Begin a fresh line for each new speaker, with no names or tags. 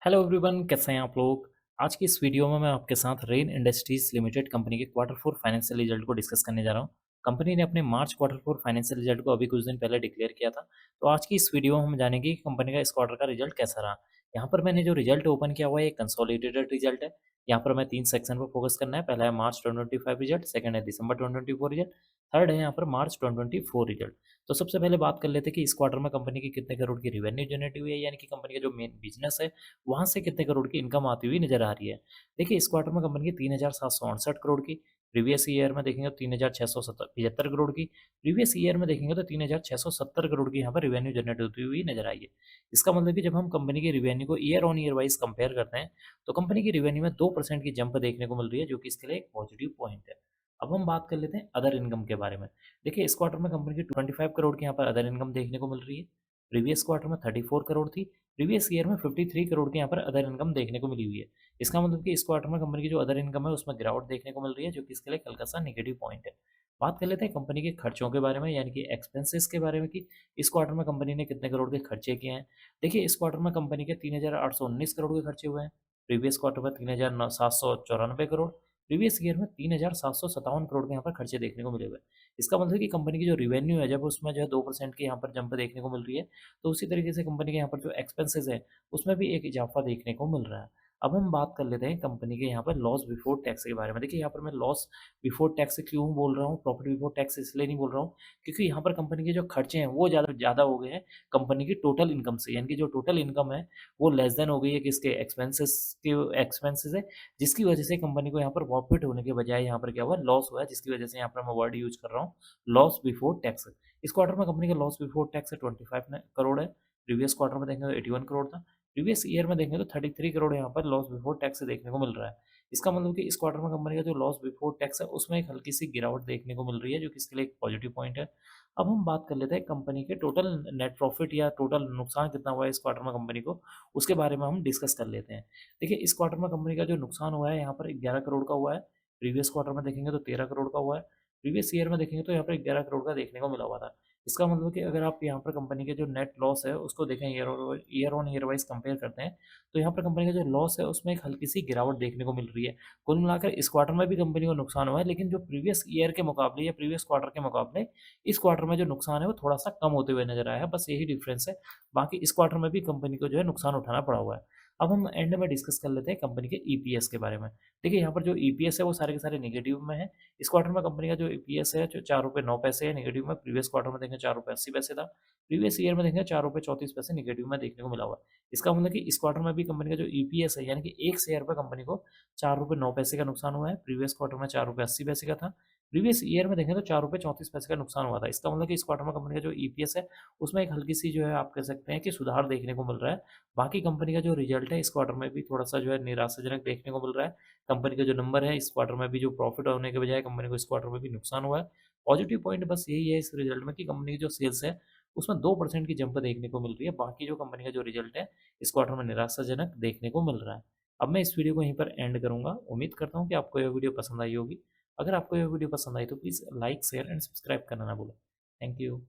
Hello everyone, कैसे हैं आप लोग। आज की इस वीडियो में मैं आपके साथ रेन इंडस्ट्रीज लिमिटेड कंपनी के क्वार्टर फोर फाइनेंशियल रिजल्ट को डिस्कस करने जा रहा हूं। कंपनी ने अपने मार्च क्वार्टर फोर फाइनेंशियल रिजल्ट को अभी कुछ दिन पहले डिक्लेयर किया था। तो आज की इस वीडियो में हम जानेंगे कि कंपनी का इस क्वार्टर का रिजल्ट कैसा रहा। यहाँ पर मैंने जो रिजल्ट ओपन किया हुआ है एक कंसोलिडेटेड रिजल्ट है। यहाँ पर मैं 3 सेक्शन पर फोकस करना है। पहला है मार्च 2025 रिजल्ट, सेकंड है दिसंबर 2024 रिजल्ट, थर्ड है यहाँ पर मार्च 2024 रिजल्ट। तो सबसे पहले बात कर लेते हैं कि इस क्वार्टर में कंपनी की कितने करोड़ की रिवेन्यू जनरेट हुई है, यानी कि कंपनी का जो मेन बिजनेस है वहाँ से कितने करोड़ की इनकम आती हुई नज़र आ रही है। देखिए, इस क्वार्टर में कंपनी की 3,768 करोड़ की, प्रीवियस ईयर में देखेंगे तो 3,675 करोड़ की, प्रीवियस ईयर में देखेंगे तो 3,670 करोड़ की यहाँ पर रिवेन्यू जनरेट होती हुई नज़र आई है। इसका मतलब कि जब हम कंपनी की रिवेन्यू को year on year wise compare करते हैं, तो कंपनी की रिवेन्यू में 2% की जंप देखने को मिल रही है, जो कि इसके लिए एक पॉजिटिव पॉइंट है। अब हम बात कर लेते हैं अदर इनकम के बारे में। देखिए, इस क्वार्टर में कंपनी की 25 करोड़ की यहाँ पर अदर इनकम देखने को मिल रही है। प्रीवियस क्वार्टर में 34 करोड़ थी, प्रीवियस ईयर में 53 करोड़ की यहाँ पर अदर इनकम देखने को मिली हुई है। इसका मतलब कि इस क्वार्टर में कंपनी की जो अदर इनकम है उसमें गिरावट देखने को मिल रही है, जो कि इसके लिए हल्का सा नेगेटिव पॉइंट है। बात कर लेते हैं कंपनी के खर्चों के बारे में, यानी कि एक्सपेंसेस के बारे में, कि इस क्वार्टर में कंपनी ने कितने करोड़ के खर्चे किए हैं। देखिए, इस क्वार्टर में कंपनी के 3,819 करोड़ के खर्चे हुए हैं। प्रीवियस क्वार्टर में 3,794 करोड़, प्रीवियस ईयर में 3,757 करोड़ के यहाँ पर खर्चे देखने को मिले हुए हैं। इसका मतलब है कि कंपनी की जो रिवेन्यू है, जब उसमें जो है 2% की यहाँ पर जंप देखने को मिल रही है, तो उसी तरीके से कंपनी के यहाँ पर जो एक्सपेंसेस हैं, उसमें भी एक इजाफा देखने को मिल रहा है। अब हम बात कर लेते हैं कंपनी के यहाँ पर लॉस बिफोर टैक्स के बारे में। देखिए, यहाँ पर मैं लॉस बिफोर टैक्स क्यों बोल रहा हूँ, प्रॉफिट बिफोर टैक्स इसलिए नहीं बोल रहा हूँ, क्योंकि यहाँ पर कंपनी के जो खर्चे हैं वो ज़्यादा ज़्यादा हो गए हैं कंपनी की टोटल इनकम से। यानी कि जो टोटल इनकम है वो लेस देन हो गई है किसके, एक्सपेंसेस है, जिसकी वजह से कंपनी को यहाँ पर प्रॉफिट होने के बजाय यहाँ पर क्या हुआ, लॉस हुआ है, जिसकी वजह से यहाँ पर मैं वर्ड यूज कर रहा हूँ लॉस बिफोर टैक्स। इस क्वार्टर में कंपनी का लॉस बिफोर टैक्स 25 करोड़ है। प्रीवियस क्वार्टर में देखेंगे तो 81 करोड़ था। प्रीवियस ईयर में देखेंगे तो 33 करोड़ यहाँ पर लॉस बिफोर टैक्स देखने को मिल रहा है। इसका मतलब कि इस क्वार्टर में कंपनी का जो लॉस बिफोर टैक्स है उसमें एक हल्की सी गिरावट देखने को मिल रही है, जो कि इसके लिए एक पॉजिटिव पॉइंट है। अब हम बात कर लेते हैं कंपनी के टोटल नेट प्रॉफिट या टोटल नुकसान कितना हुआ है इस क्वार्टर में कंपनी को, उसके बारे में हम डिस्कस कर लेते हैं। देखिए, इस क्वार्टर में कंपनी का जो नुकसान हुआ है यहाँ पर 11 करोड़ का हुआ है। प्रीवियस क्वार्टर में देखेंगे तो 13 करोड़ का हुआ है। प्रीवियस ईयर में देखेंगे तो यहाँ पर 11 करोड़ का देखने को मिला हुआ था। इसका मतलब कि अगर आप यहाँ पर कंपनी के जो नेट लॉस है उसको देखें, year on year wise compare करते हैं, तो यहाँ पर कंपनी का जो लॉस है उसमें एक हल्की सी गिरावट देखने को मिल रही है। कुल मिलाकर इस क्वार्टर में भी कंपनी को नुकसान हुआ है, लेकिन जो प्रीवियस ईयर के मुकाबले या प्रीवियस क्वार्टर के मुकाबले इस क्वार्टर में जो नुकसान है वो थोड़ा सा कम होते हुए नजर आया है, बस यही डिफरेंस है। बाकी इस क्वार्टर में भी कंपनी को जो है नुकसान उठाना पड़ा हुआ है। अब हम एंड में डिस्कस कर लेते हैं कंपनी के ईपीएस के बारे में। देखिए, यहाँ पर जो ईपीएस है वो सारे के सारे नेगेटिव में है। इस क्वार्टर में कंपनी का जो ईपीएस है जो 4 रुपये 9 पैसे है नेगेटिव में। प्रीवियस क्वार्टर में देखेंगे 4 रुपये 80 पैसे था। प्रीवियस ईयर में देखेंगे 4 रुपये 34 पैसे नेगेटिव में देखने को मिला हुआ है। इसका मतलब कि इस क्वार्टर में भी कंपनी का जो ईपीएस है, यानी कि एक शेयर पर कंपनी को 4 रुपये 9 पैसे का नुकसान हुआ है। प्रीवियस क्वार्टर में 4 रुपये 80 पैसे का था। प्रीवियस ईयर में देखें तो 4 रुपये 34 पैसे का नुकसान हुआ था। इसका मतलब कि इस क्वार्टर में कंपनी का जो ईपीएस है उसमें एक हल्की सी जो है आप कह सकते हैं कि सुधार देखने को मिल रहा है। बाकी कंपनी का जो रिजल्ट है इस क्वार्टर में भी थोड़ा सा जो है निराशाजनक देखने को मिल रहा है। कंपनी का जो नंबर है इस क्वार्टर में भी जो प्रॉफिट होने के बजाय कंपनी को इस क्वार्टर में भी नुकसान हुआ है। पॉजिटिव पॉइंट बस यही है इस रिजल्ट में कि कंपनी की जो सेल्स है उसमें 2% की जंप देखने को मिल रही है। बाकी जो कंपनी का जो रिजल्ट है इस क्वार्टर में निराशाजनक देखने को मिल रहा है। अब मैं इस वीडियो को यहीं पर एंड करूंगा। उम्मीद करता हूँ कि आपको यह वीडियो पसंद आई होगी। अगर आपको यह वीडियो पसंद आई तो please like share and subscribe करना ना भूलें। Thank you.